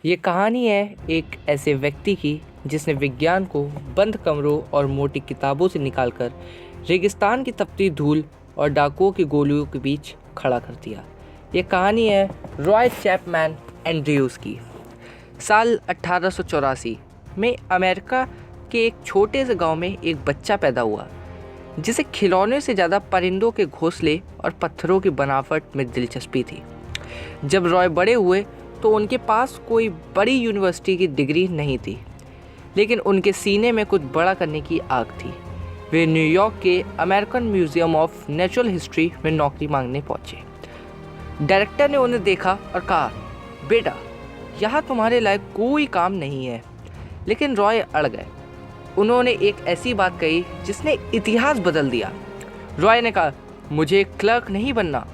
ये कहानी है एक ऐसे व्यक्ति की जिसने विज्ञान को बंद कमरों और मोटी किताबों से निकालकर रेगिस्तान की तपती धूल और डाकुओं की गोलियों के बीच खड़ा कर दिया। ये कहानी है रॉय चैपमैन एंड्रयूज की। साल 1884 में अमेरिका के एक छोटे से गांव में एक बच्चा पैदा हुआ जिसे खिलौने से ज़्यादा परिंदों के घोंसले और पत्थरों की बनावट में दिलचस्पी थी। जब रॉय बड़े हुए तो उनके पास कोई बड़ी यूनिवर्सिटी की डिग्री नहीं थी, लेकिन उनके सीने में कुछ बड़ा करने की आग थी। वे न्यूयॉर्क के American museum of natural history में नौकरी मांगने पहुंचे। डायरेक्टर ने उन्हें देखा और कहा, बेटा, यहाँ तुम्हारे लायक कोई काम नहीं है। लेकिन रॉय अड़ गए। उन्होंने एक ऐसी बात कही जिसने इतिहास बदल दिया। रॉय ने कहा, मुझे क्लर्क नहीं बनना,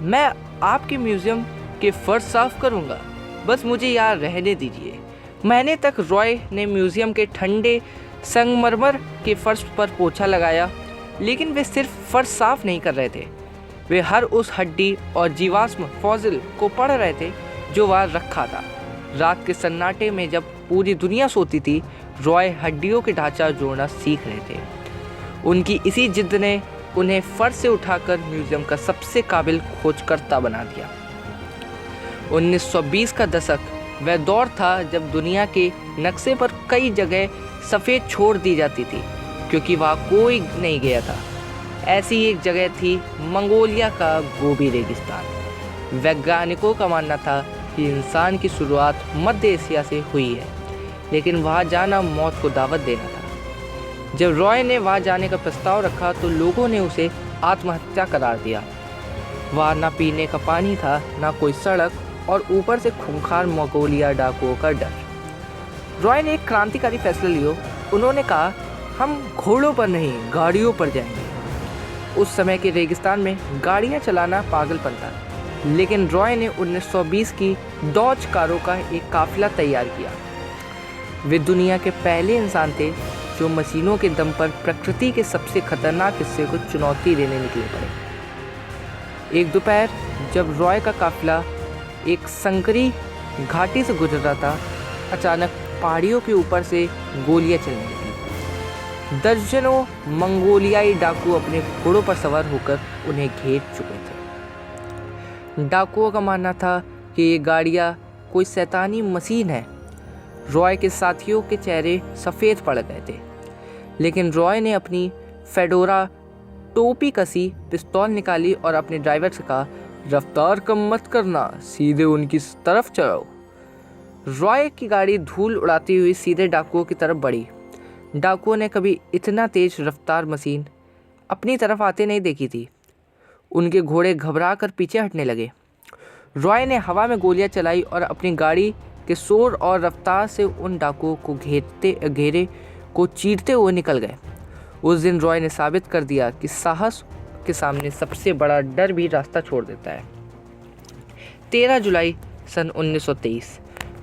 मैं आपके म्यूजियम के फर्श साफ करूंगा, बस मुझे यहाँ रहने दीजिए। महीने तक रॉय ने म्यूजियम के ठंडे संगमरमर के फर्श पर पोछा लगाया, लेकिन वे सिर्फ फर्श साफ नहीं कर रहे थे, वे हर उस हड्डी और जीवाश्म फॉसिल को पढ़ रहे थे जो वहाँ रखा था। रात के सन्नाटे में जब पूरी दुनिया सोती थी, रॉय हड्डियों के ढांचा जोड़ना सीख रहे थे। उनकी इसी जिद ने उन्हें फर्श से उठाकर म्यूजियम का सबसे काबिल खोजकर्ता बना दिया। 1920 का दशक वह दौर था जब दुनिया के नक्शे पर कई जगह सफ़ेद छोड़ दी जाती थी क्योंकि वहाँ कोई नहीं गया था। ऐसी एक जगह थी मंगोलिया का गोबी रेगिस्तान। वैज्ञानिकों का मानना था कि इंसान की शुरुआत मध्य एशिया से हुई है, लेकिन वहाँ जाना मौत को दावत देना था। जब रॉय ने वहाँ जाने का प्रस्ताव रखा तो लोगों ने उसे आत्महत्या करार दिया। वहाँ ना पीने का पानी था, ना कोई सड़क, और ऊपर से खूंखार मंगोलिया डाकुओं का डर। रॉय ने एक क्रांतिकारी फैसला लिया। उन्होंने कहा, हम घोड़ों पर नहीं, गाड़ियों पर जाएंगे। उस समय के रेगिस्तान में गाड़ियां चलाना पागलपन था, लेकिन रॉय ने 1920 की डॉज कारों का एक काफिला तैयार किया। वे दुनिया के पहले इंसान थे जो मशीनों के दम पर प्रकृति के सबसे खतरनाक हिस्से को चुनौती देने निकले पड़े। एक दोपहर जब रॉय का काफिला एक संकरी घाटी से गुजर रहा था, अचानक पहाड़ियों के ऊपर से गोलियां चलने लगीं। दर्जनों मंगोलियाई डाकू अपने घोड़ों पर सवार होकर उन्हें घेर चुके थे। डाकुओं का मानना था कि ये गाड़ियां कोई शैतानी मशीन है। रॉय के साथियों के चेहरे सफ़ेद पड़ गए थे, लेकिन रॉय ने अपनी फेडोरा टोपी कसी, पिस्तौल निकाली और अपने ड्राइवर से कहा, रफ्तार कम मत करना, सीधे उनकी तरफ चलाओ। रॉय की गाड़ी धूल उड़ाती हुई सीधे डाकुओं की तरफ बढ़ी। डाकुओं ने कभी इतना तेज रफ्तार मशीन अपनी तरफ आते नहीं देखी थी। उनके घोड़े घबरा कर पीछे हटने लगे। रॉय ने हवा में गोलियां चलाई और अपनी गाड़ी के शोर और रफ्तार से उन डाकुओं को घेरे को चीरते हुए निकल गए। उस दिन रॉय ने साबित कर दिया कि साहस के सामने सबसे बड़ा डर भी रास्ता छोड़ देता है। 13 जुलाई सन 1923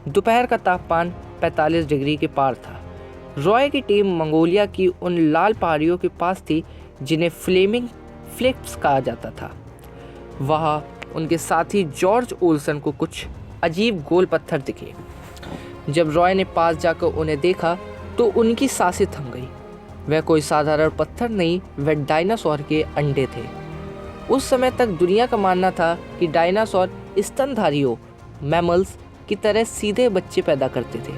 दोपहर का तापमान 45 डिग्री के पार था। रॉय की टीम मंगोलिया की उन लाल पहाड़ियों के पास थी जिन्हें फ्लेमिंग फ्लिप्स कहा जाता था। वहाँ उनके साथी जॉर्ज ओल्सन को कुछ अजीब गोल पत्थर दिखे। जब रॉय ने पास जाकर उन्हें देखा तो उनकी सांसें थम गई। वह कोई साधारण पत्थर नहीं, वह डायनासोर के अंडे थे। उस समय तक दुनिया का मानना था कि डायनासोर स्तनधारियों मैमल्स की तरह सीधे बच्चे पैदा करते थे।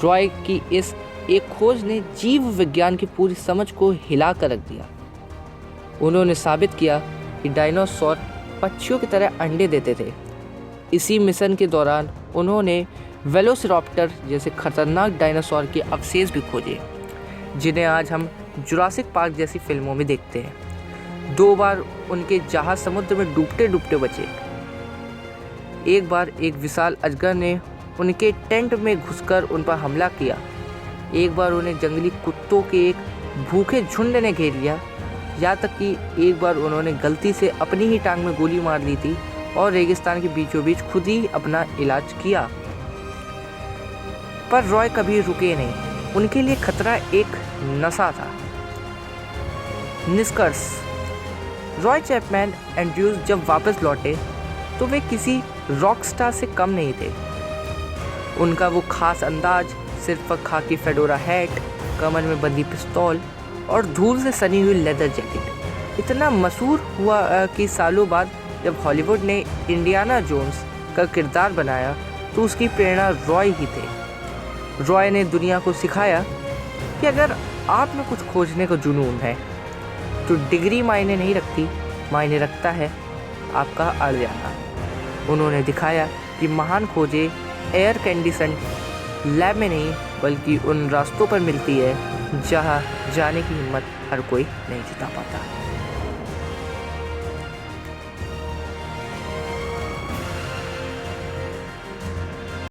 रॉय की इस एक खोज ने जीव विज्ञान की पूरी समझ को हिला कर रख दिया। उन्होंने साबित किया कि डायनासोर पक्षियों की तरह अंडे देते थे। इसी मिशन के दौरान उन्होंने वेलोसिराप्टर जैसे खतरनाक डायनासोर के अवशेष भी खोजे, जिन्हें आज हम जुरासिक पार्क जैसी फिल्मों में देखते हैं। 2 बार उनके जहाज समुद्र में डूबते डूबते बचे। एक बार एक विशाल अजगर ने उनके टेंट में घुसकर उन पर हमला किया। एक बार उन्हें जंगली कुत्तों के एक भूखे झुंड ने घेर लिया। यहाँ तक कि एक बार उन्होंने गलती से अपनी ही टांग में गोली मार ली थी और रेगिस्तान के बीचों बीच खुद ही अपना इलाज किया। पर रॉय कभी रुके नहीं। उनके लिए खतरा एक नशा था। निष्कर्ष, रॉय चैपमैन एंड्रयूज जब वापस लौटे तो वे किसी रॉक स्टार से कम नहीं थे। उनका वो खास अंदाज, सिर्फ खाकी फेडोरा हैट, कमर में बंधी पिस्तौल और धूल से सनी हुई लेदर जैकेट इतना मशहूर हुआ कि सालों बाद जब हॉलीवुड ने इंडियाना जोन्स का किरदार बनाया तो उसकी प्रेरणा रॉय ही थे। रॉय ने दुनिया को सिखाया कि अगर आप में कुछ खोजने का जुनून है तो डिग्री मायने नहीं रखती, मायने रखता है आपका अड़ जाना। उन्होंने दिखाया कि महान खोजें एयर कंडीशन लैब में नहीं बल्कि उन रास्तों पर मिलती है जहां जाने की हिम्मत हर कोई नहीं जुटा पाता।